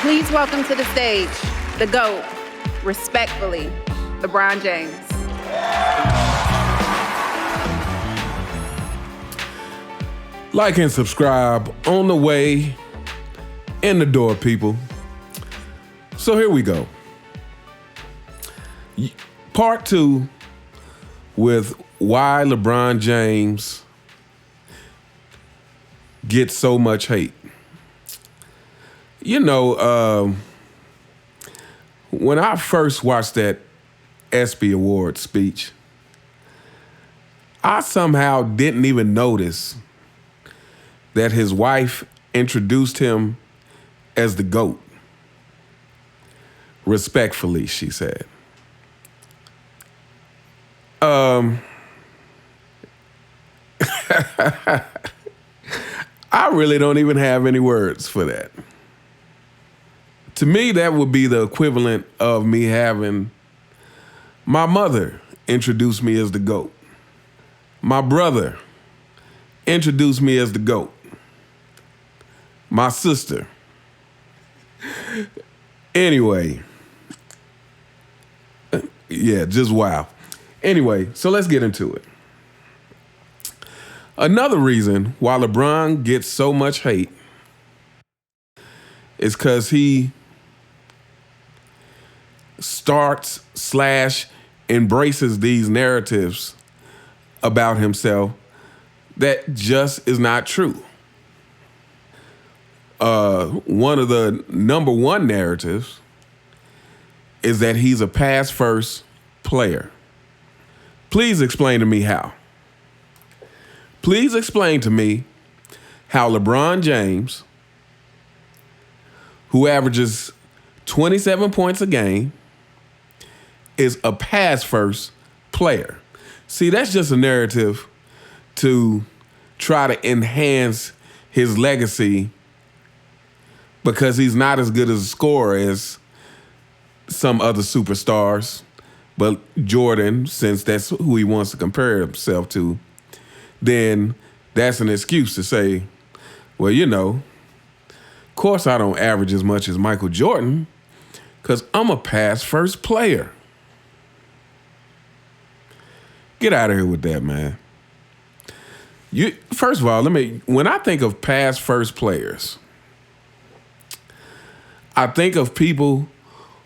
Please welcome to the stage, the GOAT, respectfully, LeBron James. Like and subscribe on the way, in the door, people. So here we go. Part 2 with why LeBron James gets so much hate. You know, when I first watched that ESPY Awards speech, I somehow didn't even notice that his wife introduced him as the GOAT. Respectfully, she said. I really don't even have any words for that. To me, that would be the equivalent of me having my mother introduce me as the GOAT. My brother introduced me as the GOAT. My sister. Anyway. Yeah, just wow. Anyway, so let's get into it. Another reason why LeBron gets so much hate is because he starts/embraces these narratives about himself that just is not true. One of the number one narratives is that he's a pass-first player. Please explain to me how. Please explain to me how LeBron James, who averages 27 points a game, is a pass-first player. See, that's just a narrative to try to enhance his legacy because he's not as good as a scorer as some other superstars. But Jordan, since that's who he wants to compare himself to, then that's an excuse to say, well, you know, of course I don't average as much as Michael Jordan because I'm a pass-first player. Get out of here with that, man. First of all, when I think of pass-first players, I think of people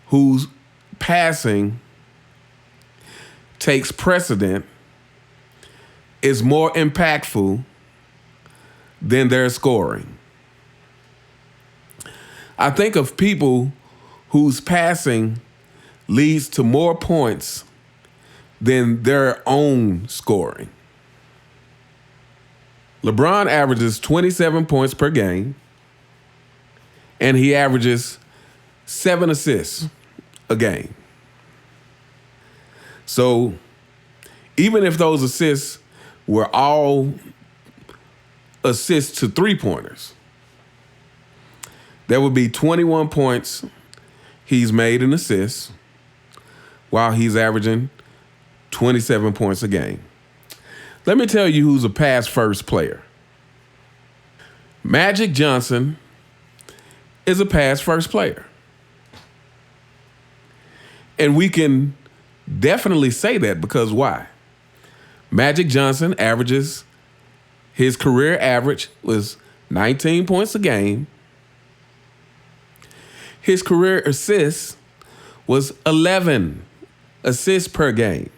whose passing takes precedent, is more impactful than their scoring. I think of people whose passing leads to more points than their own scoring. LeBron averages 27 points per game, and he averages 7 assists a game. So even if those assists were all assists to three-pointers, there would be 21 points he's made in assists while he's averaging 27 points a game. Let me tell you who's a pass-first player. Magic Johnson is a pass-first player. And we can definitely say that because why? Magic Johnson his career average was 19 points a game. His career assists was 11 assists per game.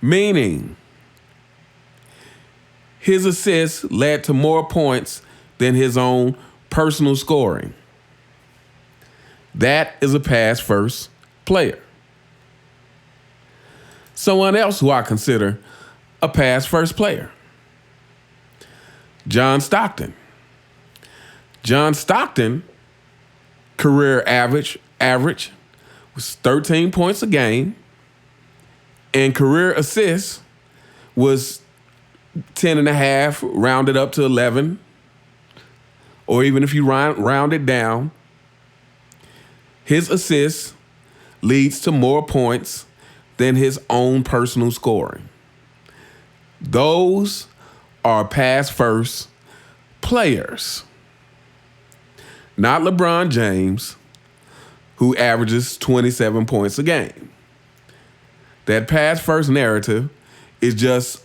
Meaning, his assists led to more points than his own personal scoring. That is a pass-first player. Someone else who I consider a pass-first player, John Stockton. John Stockton career average was 13 points a game, and career assists was 10 and a half, rounded up to 11, or even if you round it down, his assists leads to more points than his own personal scoring. Those are pass-first players. not LeBron James, who averages 27 points a game. That pass first narrative is just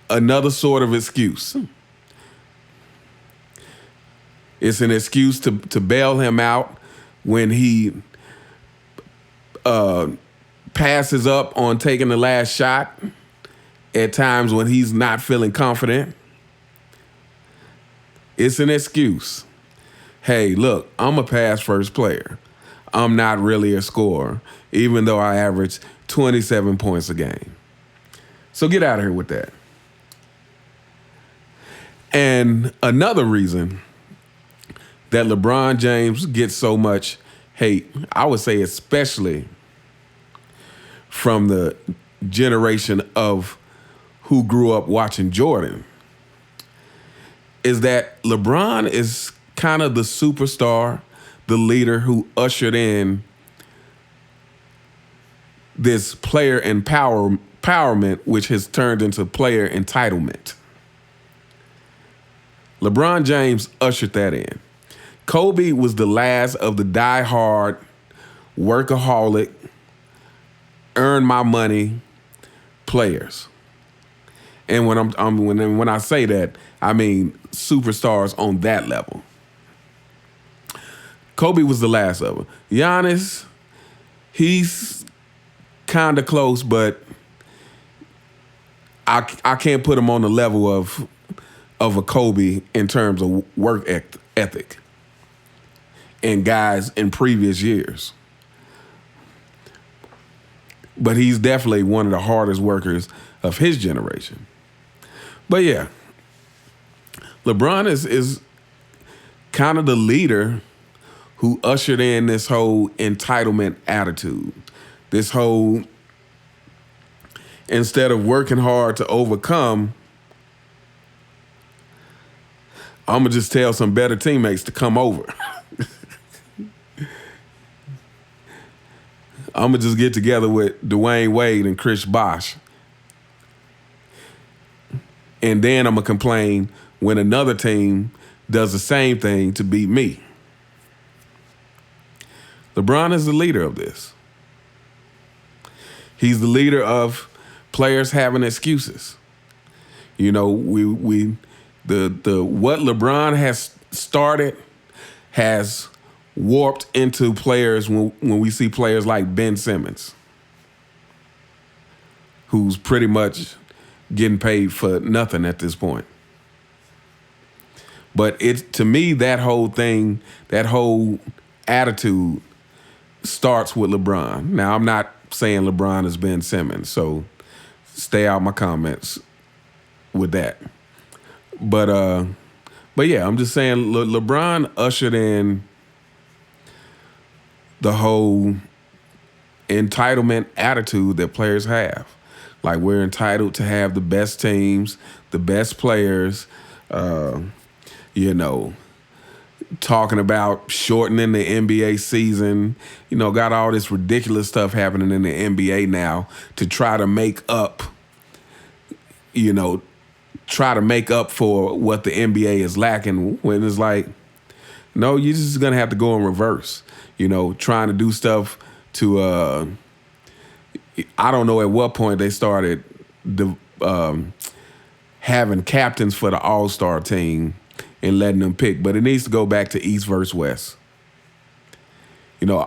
another sort of excuse. It's an excuse to bail him out when he passes up on taking the last shot at times when he's not feeling confident. It's an excuse. Hey, look, I'm a pass first player. I'm not really a scorer, even though I average 27 points a game. So get out of here with that. And another reason that LeBron James gets so much hate, I would say especially from the generation of who grew up watching Jordan, is that LeBron is kind of the superstar, the leader who ushered in this player empowerment, which has turned into player entitlement. LeBron James ushered that in. Kobe was the last of the die-hard, workaholic, earn my money players. And when I say that, I mean superstars on that level. Kobe was the last of them. Giannis, he's kind of close, but I can't put him on the level of a Kobe in terms of work ethic and guys in previous years. But he's definitely one of the hardest workers of his generation. But yeah, LeBron is kind of the leader who ushered in this whole entitlement attitude. This whole, instead of working hard to overcome, I'm going to just tell some better teammates to come over. I'm going to just get together with Dwayne Wade and Chris Bosh. And then I'm going to complain when another team does the same thing to beat me. LeBron is the leader of this. He's the leader of players having excuses. You know, the what LeBron has started has warped into players when we see players like Ben Simmons, who's pretty much getting paid for nothing at this point. But to me, that whole thing, that whole attitude starts with LeBron. Now, I'm not saying LeBron is Ben Simmons, so stay out my comments with that. But yeah, I'm just saying LeBron ushered in the whole entitlement attitude that players have. Like, we're entitled to have the best teams, the best players, talking about shortening the NBA season, got all this ridiculous stuff happening in the NBA now to try to make up, for what the NBA is lacking, when it's like, no, you're just going to have to go in reverse, trying to do stuff to, I don't know at what point they started having captains for the All-Star team and letting them pick, but it needs to go back to East versus West.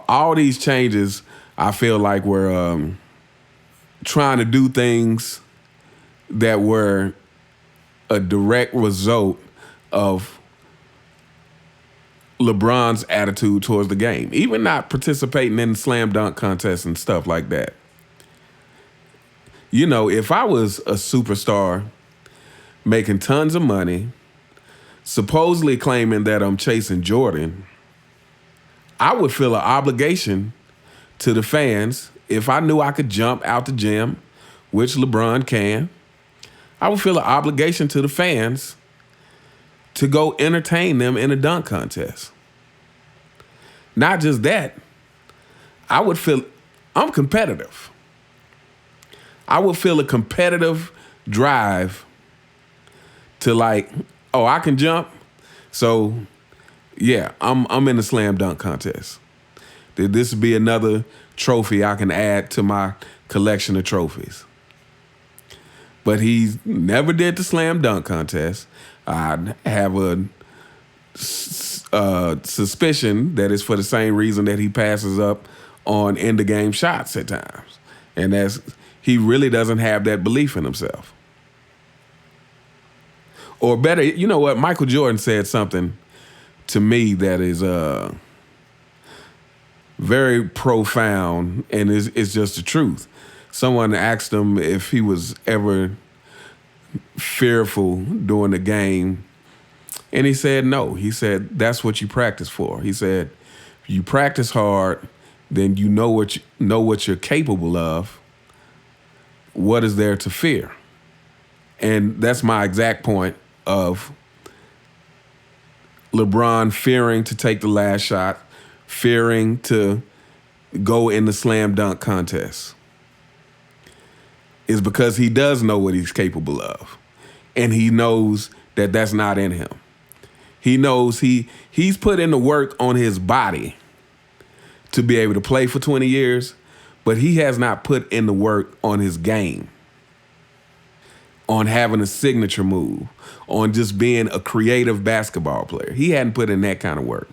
All these changes, I feel like we're trying to do things that were a direct result of LeBron's attitude towards the game, even not participating in slam dunk contests and stuff like that. If I was a superstar making tons of money, supposedly claiming that I'm chasing Jordan, I would feel an obligation to the fans. If I knew I could jump out the gym, which LeBron can, I would feel an obligation to the fans to go entertain them in a dunk contest. Not just that, I would feel, I'm competitive. I would feel a competitive drive to like, oh, I can jump. So Yeah, I'm in the slam dunk contest. This would be another trophy I can add to my collection of trophies. But he never did the slam dunk contest. I have a suspicion that it's for the same reason that he passes up on end of game shots at times, and that's he really doesn't have that belief in himself. Or better, you know what? Michael Jordan said something to me that is very profound, and it's just the truth. Someone asked him if he was ever fearful during the game, and he said no. He said that's what you practice for. He said you practice hard, then you know what you're capable of. What is there to fear? And that's my exact point of LeBron fearing to take the last shot, fearing to go in the slam dunk contest, is because he does know what he's capable of. And he knows that that's not in him. He knows he's put in the work on his body to be able to play for 20 years, but he has not put in the work on his game, on having a signature move, on just being a creative basketball player. He hadn't put in that kind of work.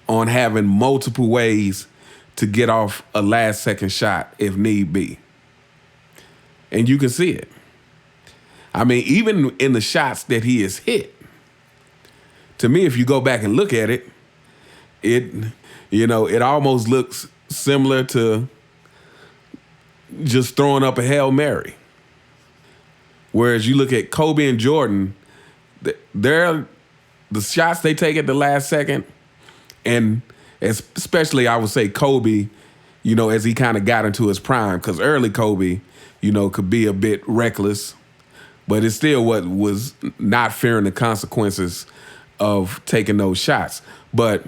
On having multiple ways to get off a last second shot if need be. And you can see it. I mean, even in the shots that he has hit, to me, if you go back and look at it, it almost looks similar to just throwing up a Hail Mary. Whereas you look at Kobe and Jordan, the shots they take at the last second, and especially I would say Kobe, as he kind of got into his prime, because early Kobe, could be a bit reckless, but it's still what was not fearing the consequences of taking those shots. But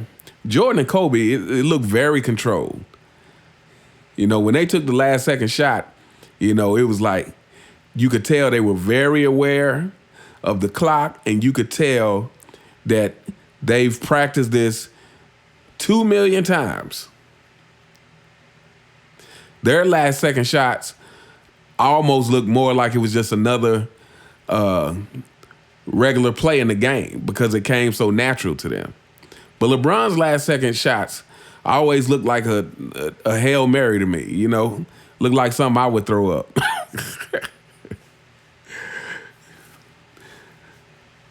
Jordan and Kobe, it looked very controlled. When they took the last second shot, it was like you could tell they were very aware of the clock, and you could tell that they've practiced this 2 million times. Their last second shots almost looked more like it was just another regular play in the game because it came so natural to them. But LeBron's last second shots always looked like a Hail Mary to me, Looked like something I would throw up.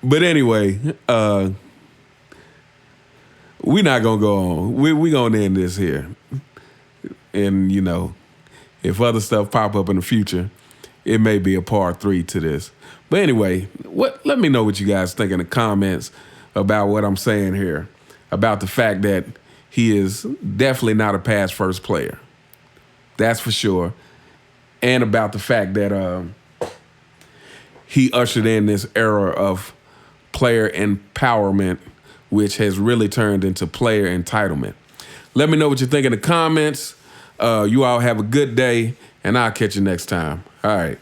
But anyway, we're not going to go on. We're going to end this here. And, if other stuff pop up in the future, it may be a part 3 to this. But anyway, let me know what you guys think in the comments about what I'm saying here, about the fact that he is definitely not a pass first player. That's for sure. And about the fact that he ushered in this era of player empowerment, which has really turned into player entitlement. Let me know what you think in the comments. You all have a good day, and I'll catch you next time. All right.